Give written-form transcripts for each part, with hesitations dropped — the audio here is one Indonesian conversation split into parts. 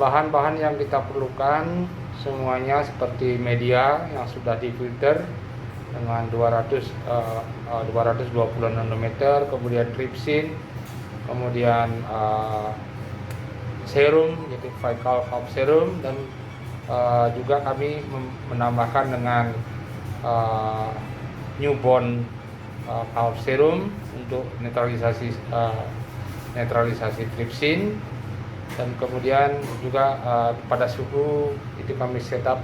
Bahan-bahan yang kita perlukan semuanya seperti media yang sudah difilter dengan 220 nanometer, kemudian tripsin, kemudian serum yaitu Vical Calm Serum, dan juga kami menambahkan dengan newborn calf serum untuk netralisasi tripsin, dan kemudian juga pada suhu itu kami setup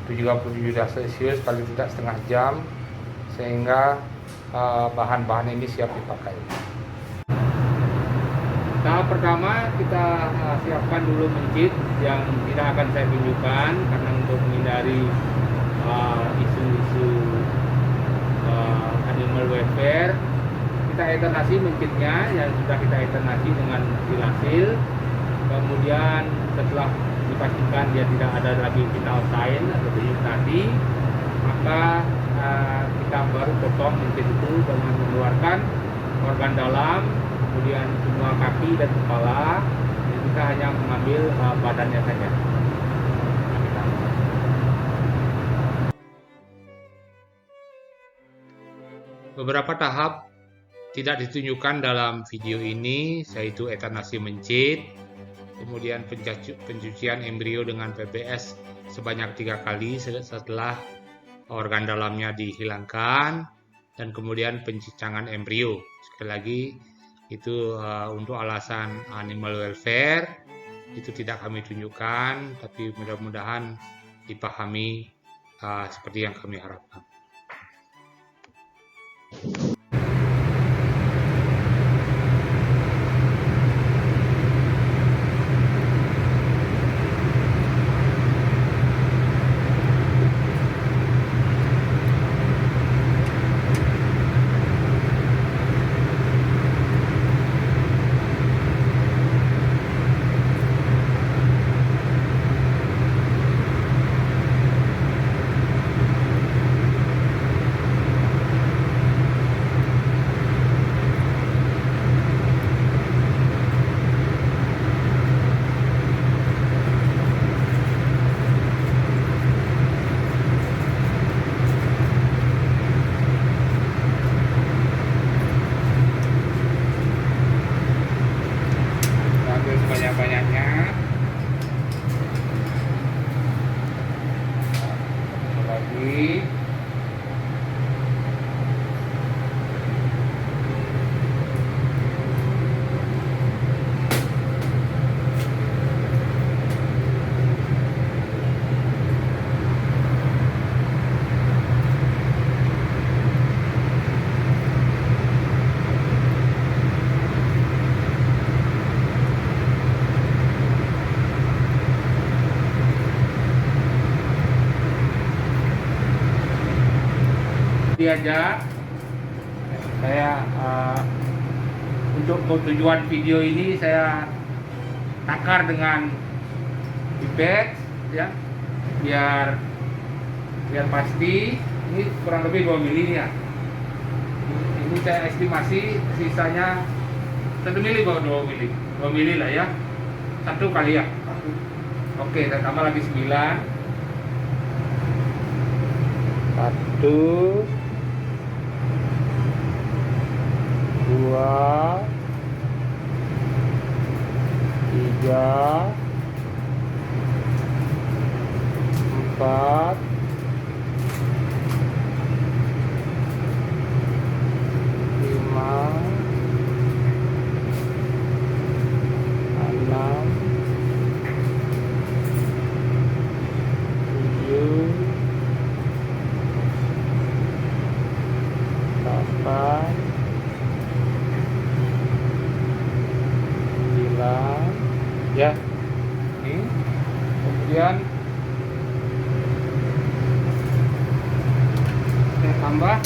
37 derajat Celcius paling tidak setengah jam sehingga bahan-bahan ini siap dipakai. Tahap pertama kita siapkan dulu mencit yang tidak akan saya tunjukkan karena untuk menghindari isu-isu animal welfare. Kita eternasi mencitnya yang sudah kita eternasi dengan silasil. Kemudian setelah dipastikan dia tidak ada lagi vital sign atau denyut nadi, maka kita baru potong mencit itu dengan mengeluarkan organ dalam, kemudian semua kaki dan kepala. Jadi kita hanya mengambil badannya saja. Beberapa tahap tidak ditunjukkan dalam video ini, yaitu etanasi mencit, kemudian pencucian embrio dengan PPS sebanyak 3 kali setelah organ dalamnya dihilangkan, dan kemudian pencicangan embrio. Sekali lagi, itu untuk alasan animal welfare, itu tidak kami tunjukkan, tapi mudah-mudahan dipahami seperti yang kami harapkan. Sebanyak-banyaknya. Lagi. Aja saya untuk tujuan video ini saya takar dengan pipet ya, biar pasti. Ini kurang lebih 2 mili ya. Ini saya estimasi sisanya 1 mili, 2 mili, 2 mili lah ya, 1 kali ya. Oke, saya tambah lagi 9. 1, 2, 3, 4, 5, 6, 7, 8, 9 ya. Ini kemudian saya tambah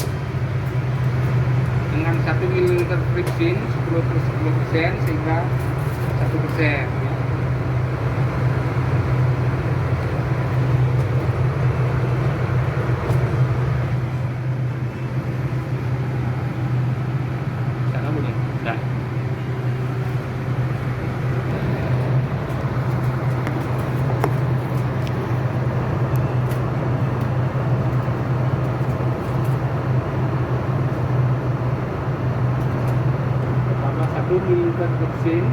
dengan 1 ml tripsin 10% sehingga 1%. Sana bunyi. Dah. fixing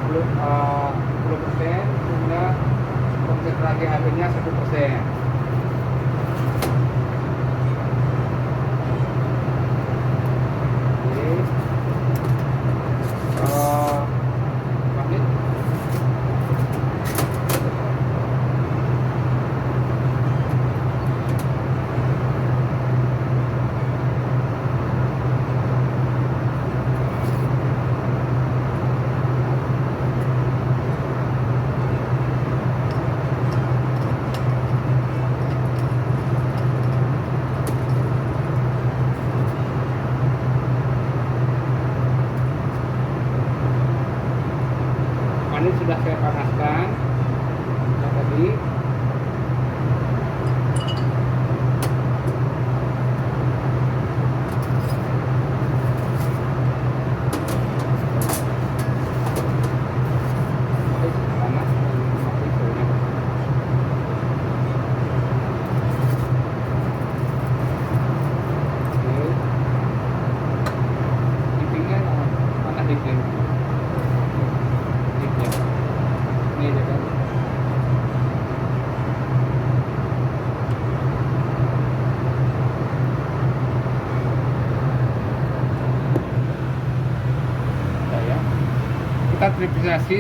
10%, sehingga konsentrasi airnya 1%. Ini sudah saya panaskan ya, tadi. Panas, dipingin panas dikit. Ini aja kan. Ya. Kita tripisasi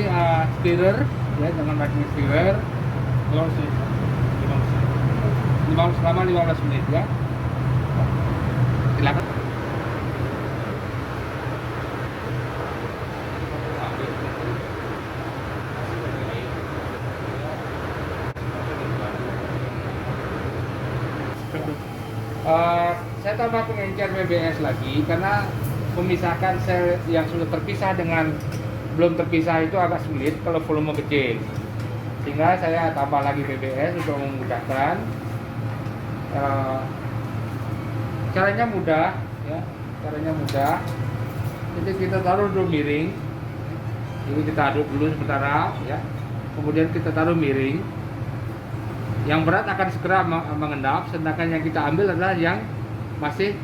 stirrer ya dengan magnet stirrer selama 15 menit ya. Silakan. Saya tambah pengencer BBS lagi karena memisahkan sel yang sudah terpisah dengan belum terpisah itu agak sulit kalau volume kecil, sehingga saya tambah lagi BBS untuk memudahkan. Caranya mudah ya, caranya mudah. Jadi kita taruh dulu miring, ini kita aduk dulu sementara ya, kemudian kita taruh miring. Yang berat akan segera mengendap, sedangkan yang kita ambil adalah yang masih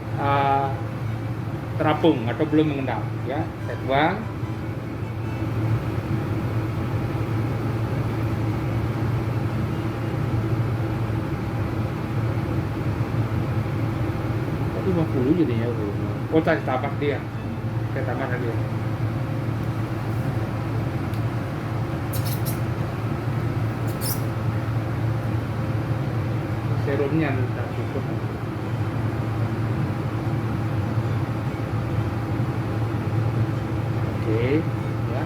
terapung atau belum mengendap ya. Saya tuang. Tapi 50 jadinya. Oh, saya tambah dia. Saya tambah lagi. Serumnya tidak cukup. Oke, ya.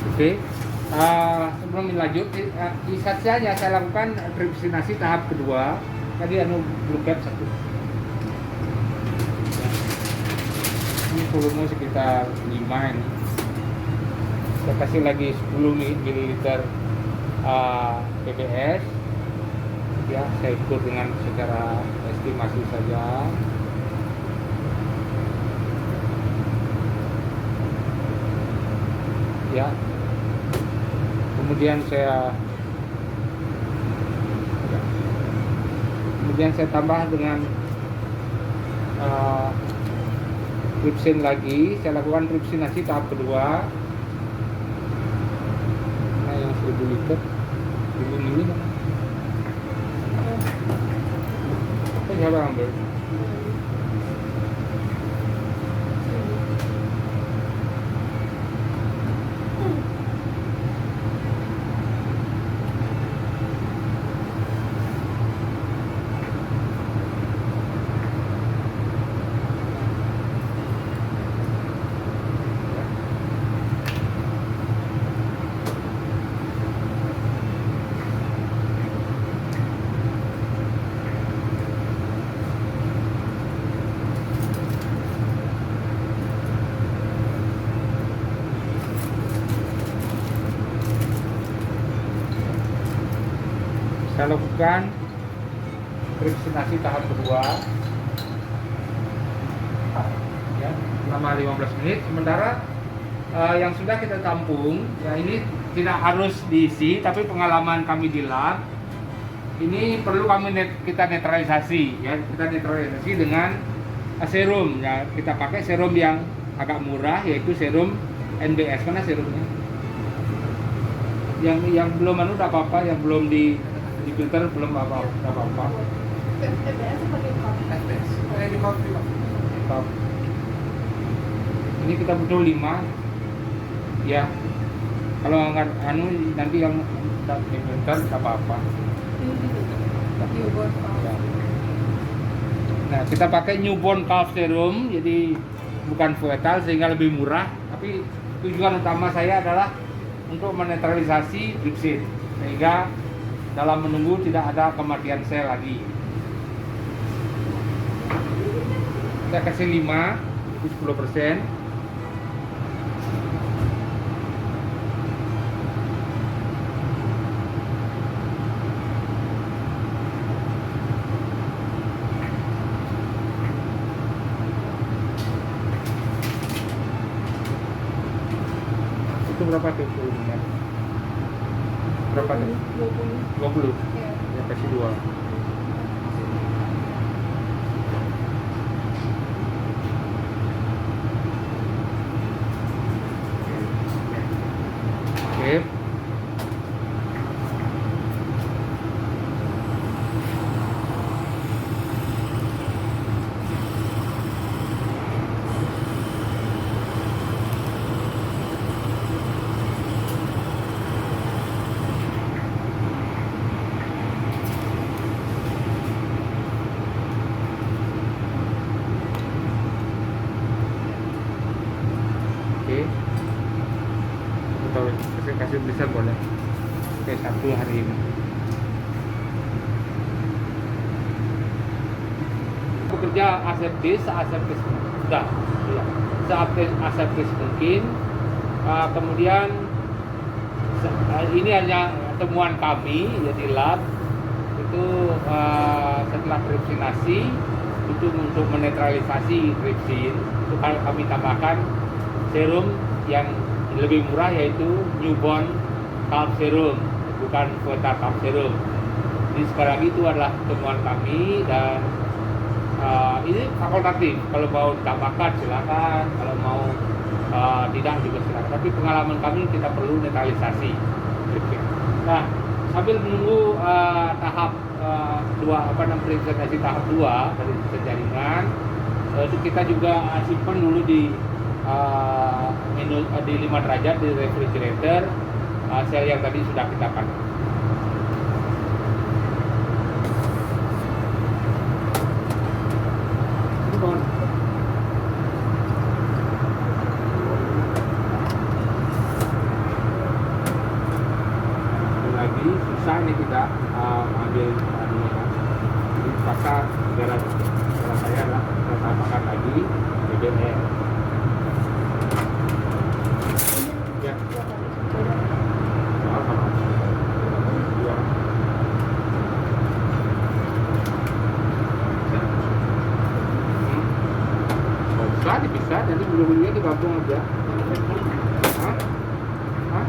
Oke. Sebelum lanjut, saja saya lakukan tripisinasi tahap kedua. Tadi blue cap 1. Ini volume sekitar 5 ini. Saya kasih lagi 10 ml PBS. Ya, saya ukur dengan secara estimasi saja. Ya. Kemudian saya tambah dengan tripsin lagi. Saya lakukan tripsinasi tahap kedua. Nah, yang 1000 liter 1000 mili apa siapa ambil? Saya lakukan tripsinasi tahap kedua ya, selama 15 menit. Sementara yang sudah kita tampung, ya ini tidak harus diisi, tapi pengalaman kami di lab ini perlu kita netralisasi, ya kita netralisasi dengan serum, ya kita pakai serum yang agak murah, yaitu serum NBS. Mana serumnya? Yang belum udah apa-apa, yang belum di filter belum apa-apa. NBS pakai NBS. Ini kita butuh 5, ya. Kalau nggak nanti yang di filter nggak apa-apa. Ya. Nah, kita pakai newborn calf serum, jadi bukan fetal sehingga lebih murah. Tapi tujuan utama saya adalah untuk menetralisasi tripsin sehingga dalam menunggu tidak ada kematian sel lagi. Kita kasih 5, itu 10%. Itu berapa tuh volumenya? Berapa tuh? 20. Ya kasih 2. Oke. Kasih tulisan boleh. Oke, 1 hari ini. Bekerja aseptis sudah, ya. Aseptis mungkin. Kemudian ini hanya temuan kami ya di lab itu setelah tripsinasi itu untuk menetralisasi tripsin itu kami tambahkan serum yang lebih murah yaitu newborn calf serum, bukan fetal calf serum. Jadi sekali lagi itu adalah temuan kami dan ini fakultatif. Kalau mau ditambahkan silakan, kalau mau tidak juga silakan. Tapi pengalaman kami kita perlu netralisasi. Nah, sambil menunggu tahap 2 presentasi tahap 2 dari jaringan, itu kita juga simpan dulu di 5 derajat di refrigerator sel yang tadi sudah kita pakai. Lagi susah nih kita ambil ini pasar negara saya lah, kita tambahkan lagi BBM. Dipisah, nanti bulu-bulunya digabung aja. Hah? Hah?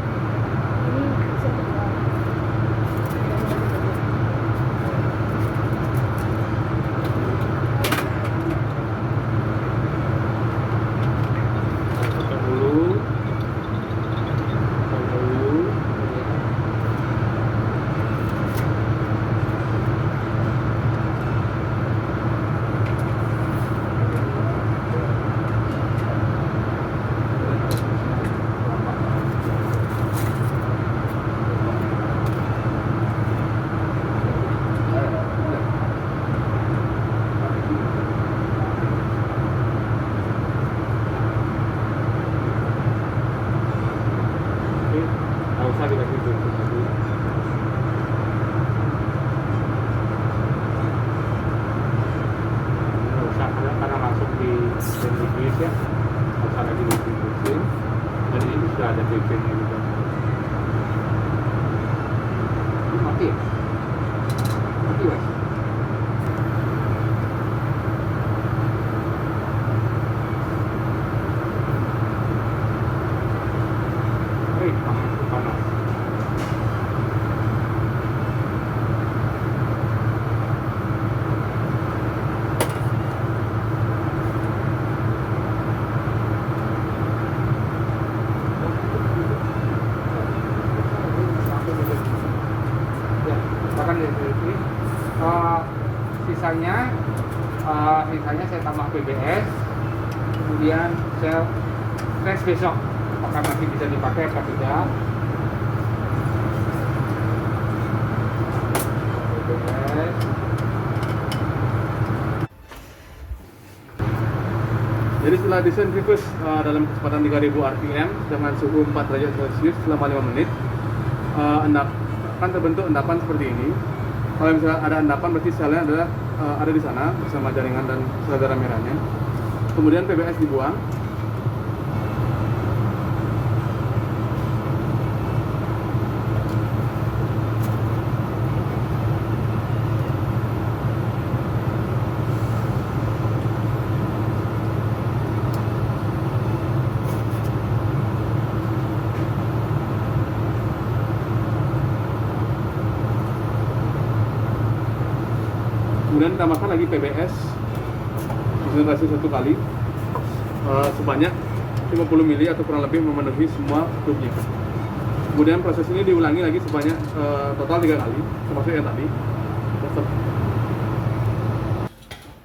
Ada BB-nya juga. Mati ya? Mati mas? sisanya saya tambah PBS, kemudian saya tes besok apakah masih bisa dipakai atau tidak. PBS. Jadi setelah disentrifus dalam kecepatan 3000 rpm dengan suhu 4 derajat Celcius selama 5 menit, akan terbentuk endapan seperti ini. Kalau misalnya ada endapan, berarti selnya adalah ada di sana bersama jaringan dan sel darah merahnya. Kemudian PBS dibuang. Kemudian tambahkan lagi PBS konsentrasi 1 kali sebanyak 50 mili atau kurang lebih memenuhi semua tubnya. Kemudian proses ini diulangi lagi sebanyak total 3 kali termasuk yang tadi.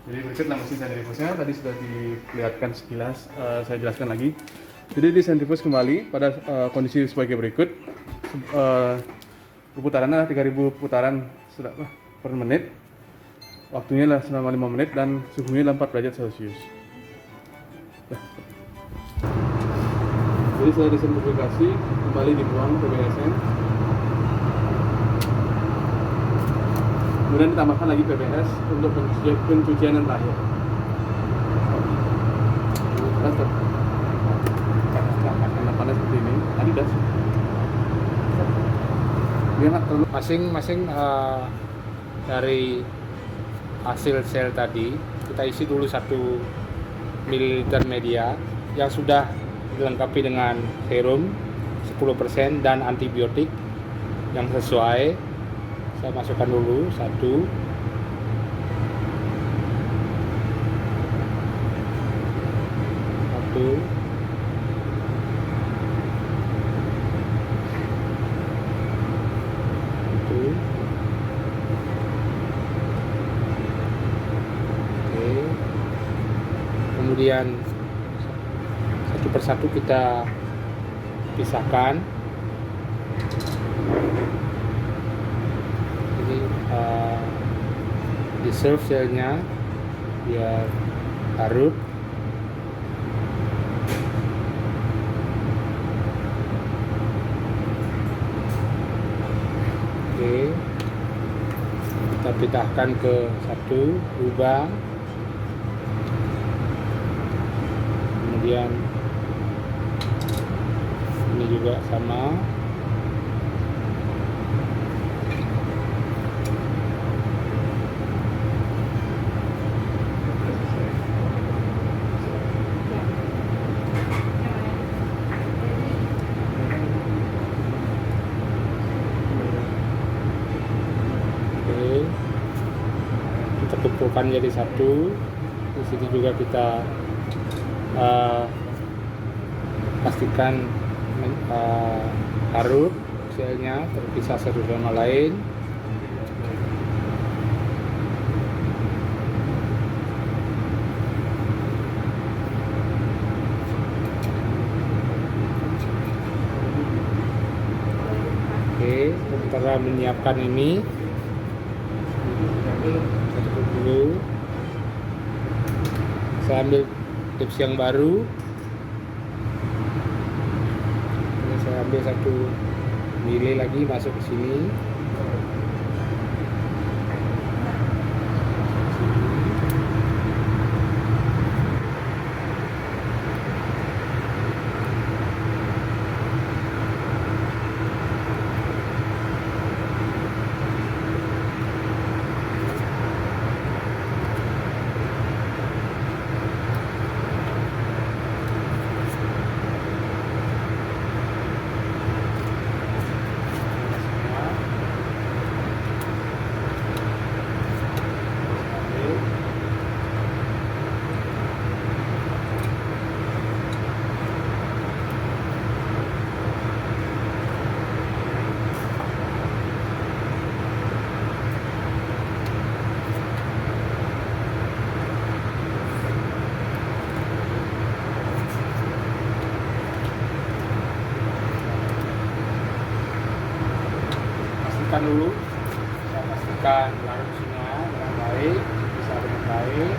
Jadi berikutlah mesin sentrifusnya, tadi sudah diperlihatkan sekilas, saya jelaskan lagi. Jadi disentrifus kembali pada kondisi sebagai berikut. Putarannya 3000 putaran per menit. Waktunya adalah selama 5 menit dan suhunya adalah 4 derajat Celcius. Jadi setelah disentrifikasi, kembali dibuang PBS-nya. Kemudian ditambahkan lagi PBS untuk pencucian yang terakhir. Panas seperti ini. Tadi dah. Masing-masing dari hasil sel tadi kita isi dulu 1 ml media yang sudah dilengkapi dengan serum 10% dan antibiotik yang sesuai. Saya masukkan dulu 1. Kemudian satu persatu kita pisahkan. Ini di serve selnya biar larut. Oke, kita pindahkan ke satu lubang. Kemudian ini juga sama. Oke, kita kumpulkan jadi satu. Di sini juga kita pastikan larut selnya terpisah satu sama lain. Oke, sementara menyiapkan ini dulu, saya ambil tips yang baru. Ini saya ambil 1 mili lagi masuk ke sini. larutkan dulu. Saya pastikan larut semua dengan baik, bisa dengan baik.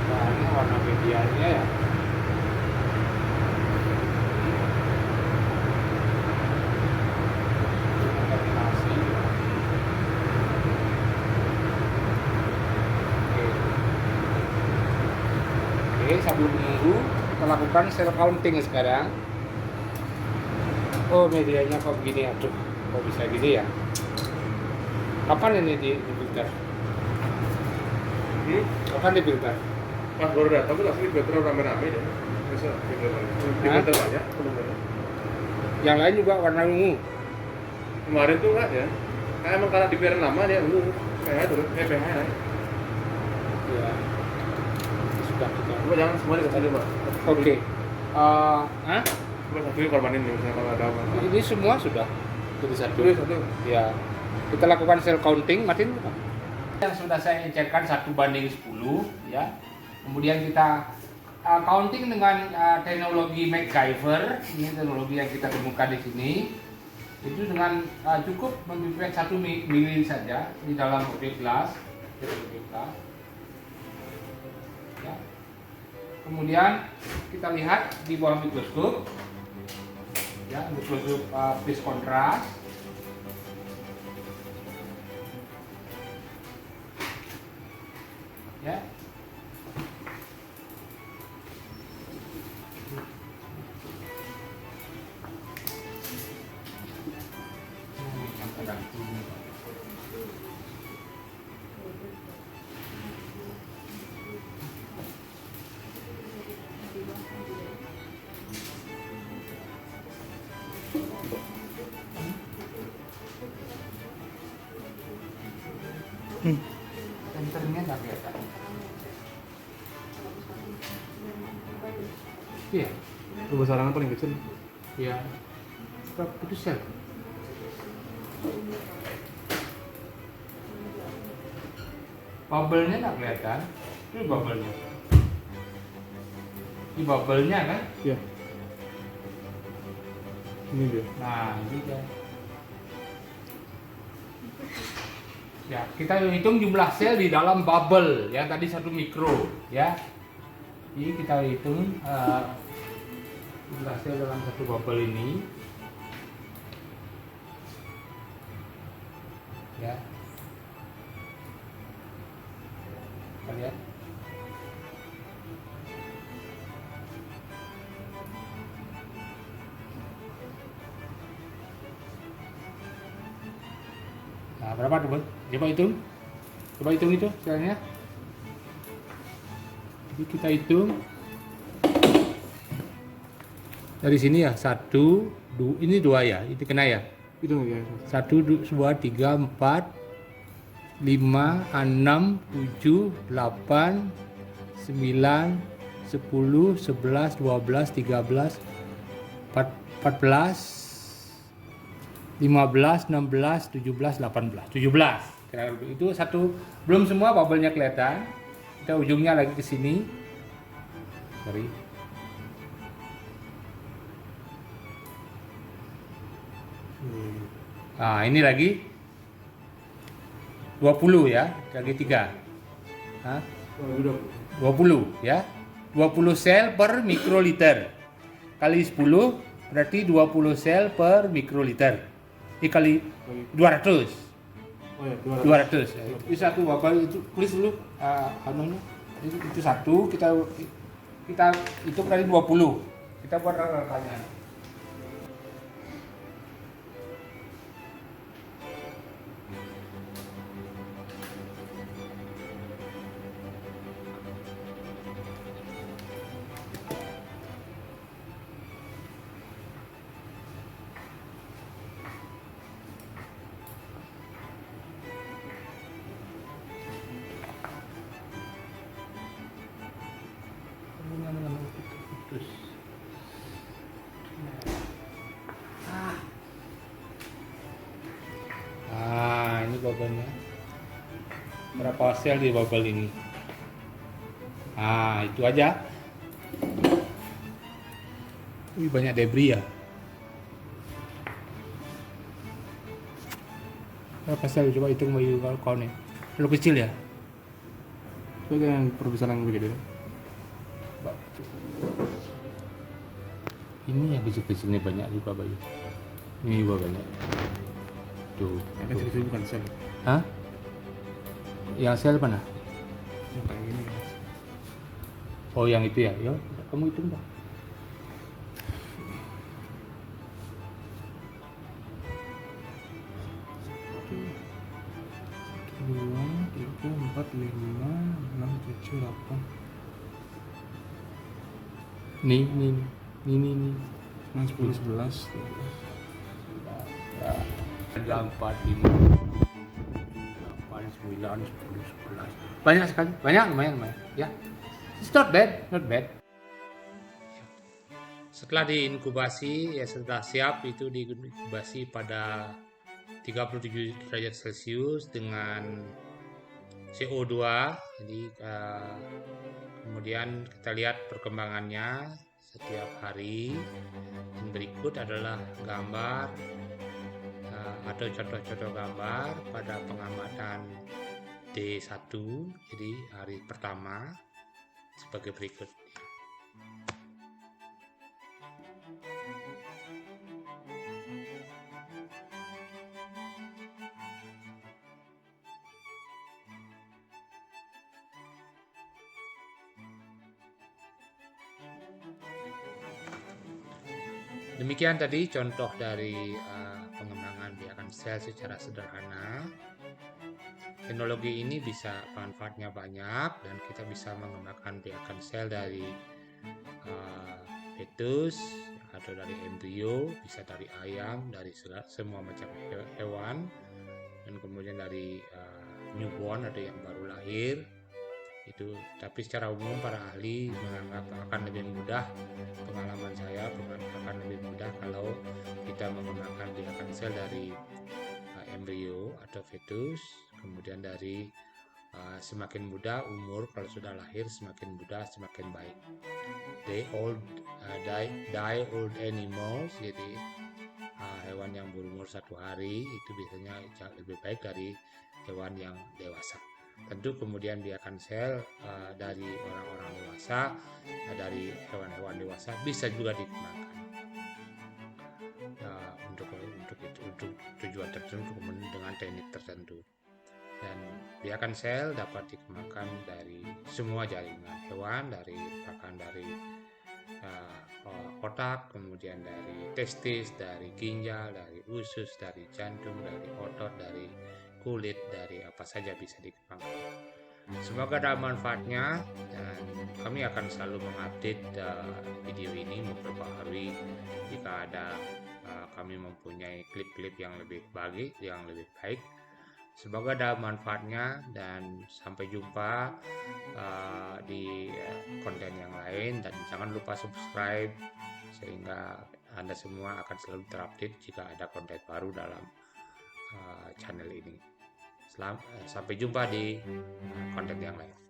Nah, ini warna medianya ya. Oke, sambil menunggu kita lakukan cell counting sekarang. Oh, medianya kok begini, aduh, kok bisa gini ya? Kapan ini di filter? Kapan di filter? Pas baru datang tuh langsung filter rame-rame deh. Bisa filter banyak, belum ada. Yang lain juga warna ungu. Kemarin tuh nggak ya? Kayak emang karena dibiarin lama dia ungu. Kayak turun, PH ya. Ya, sudah kita. Coba jangan semua dikasih Pak. Oke. Coba satu korbanin nih, misalnya kalau ada apa. Ini semua sudah jadi satu. Satu. Ya, kita lakukan cell counting, Martin. Yang sudah saya encerkan 1:10, ya. Kemudian kita counting dengan teknologi MacGyver. Ini teknologi yang kita temukan di sini. Itu dengan cukup mempipet 1 mili saja di dalam objek gelas. Ya. Kemudian kita lihat di bawah mikroskop, ya, mikroskop phase kontras. Ya. Senternya nggak kelihatan. Iya. Kebesaran paling kecil. Iya. Berapa itu sel? Bubble-nya nggak kelihatan. Ini bubble-nya. Ini bubble-nya kan? Iya. Ini dia. Nah, ini dia. Ya, kita hitung jumlah sel di dalam bubble ya, tadi 1 mikro ya. Ini kita hitung jumlah sel dalam 1 bubble ini. Ya. Kita lihat. Nah, berapa tuh, Bud? Coba hitung. Coba hitung itu selnya. Jadi kita hitung dari sini ya, 1, 2, ini 2 ya, ini kena ya. Itu ya. 1, 2, 3, 4, 5, 6, 7, 8, 9, 10, 11, 12, 13, 14, 15, 16, 17, 18, 17. Kira-kira itu satu, belum semua bubble-nya kelihatan. Kita ujungnya lagi ke sini. Sorry. Nah, ini lagi 20 ya, lagi 3. Hah? 20 ya. 20 sel per mikroliter. Kali 10 berarti 20 sel per mikroliter. Dikali 200. Oh ya, 200. Itu satu bubble itu tulis dulu anunya. Itu satu, kita hitung kali 20. Kita buat rangkanya. Ini bubble-nya. Berapa sel di bubble ini? Nah, itu aja. Wih, banyak debris ya. Berapa sel? Coba hitung Bayu kalau kau nih. Terlalu kecil ya? Coba yang perbesar yang begitu. Ini yang kecil-kecil ini banyak juga Bayu. Ini juga banyak. Tuh. Yang kecil-kecil bukan sel. Hah? Yang sel mana? Yang kayak gini. Oh, yang itu ya? Ya, kamu hitung dah. Dua, tiga, empat, lima, enam, tujuh, delapan. Nih. 9, 10, 11, 4, 5, 8, 9, 10, 11. Banyak sekali. Lumayan. Ya. It's not bad. Setelah diinkubasi, ya setelah siap itu diinkubasi pada 37 derajat Celcius dengan CO2. Jadi kemudian kita lihat perkembangannya setiap hari. Dan berikut adalah gambar atau contoh-contoh gambar pada pengamatan D1, jadi hari pertama sebagai berikut. Demikian tadi contoh dari pengembangan biakan sel secara sederhana. Teknologi ini bisa manfaatnya banyak dan kita bisa mengembangkan biakan sel dari fetus atau dari embrio, bisa dari ayam, dari semua macam hewan, dan kemudian dari newborn atau yang baru lahir. Itu, tapi secara umum para ahli menganggap akan lebih mudah, pengalaman saya akan lebih mudah kalau kita mengembangkan biakan sel dari embrio atau fetus, kemudian dari semakin muda umur, kalau sudah lahir semakin muda semakin baik. Die old animals, jadi hewan yang berumur 1 hari itu biasanya jauh lebih baik dari hewan yang dewasa. Tentu kemudian biakan sel dari orang-orang dewasa, dari hewan-hewan dewasa bisa juga dikembangkan untuk tujuan tertentu dengan teknik tertentu. Dan biakan sel dapat dikembangkan dari semua jaringan hewan, bahkan dari otak, kemudian dari testis, dari ginjal, dari usus, dari jantung, dari otot, dari kulit, dari apa saja bisa dikembangkan. Semoga ada manfaatnya dan kami akan selalu mengupdate video ini, memperbaharui jika ada kami mempunyai klip-klip yang lebih baik. Semoga ada manfaatnya dan sampai jumpa di konten yang lain, dan jangan lupa subscribe sehingga Anda semua akan selalu terupdate jika ada konten baru dalam channel ini. Sampai jumpa di konten yang lain.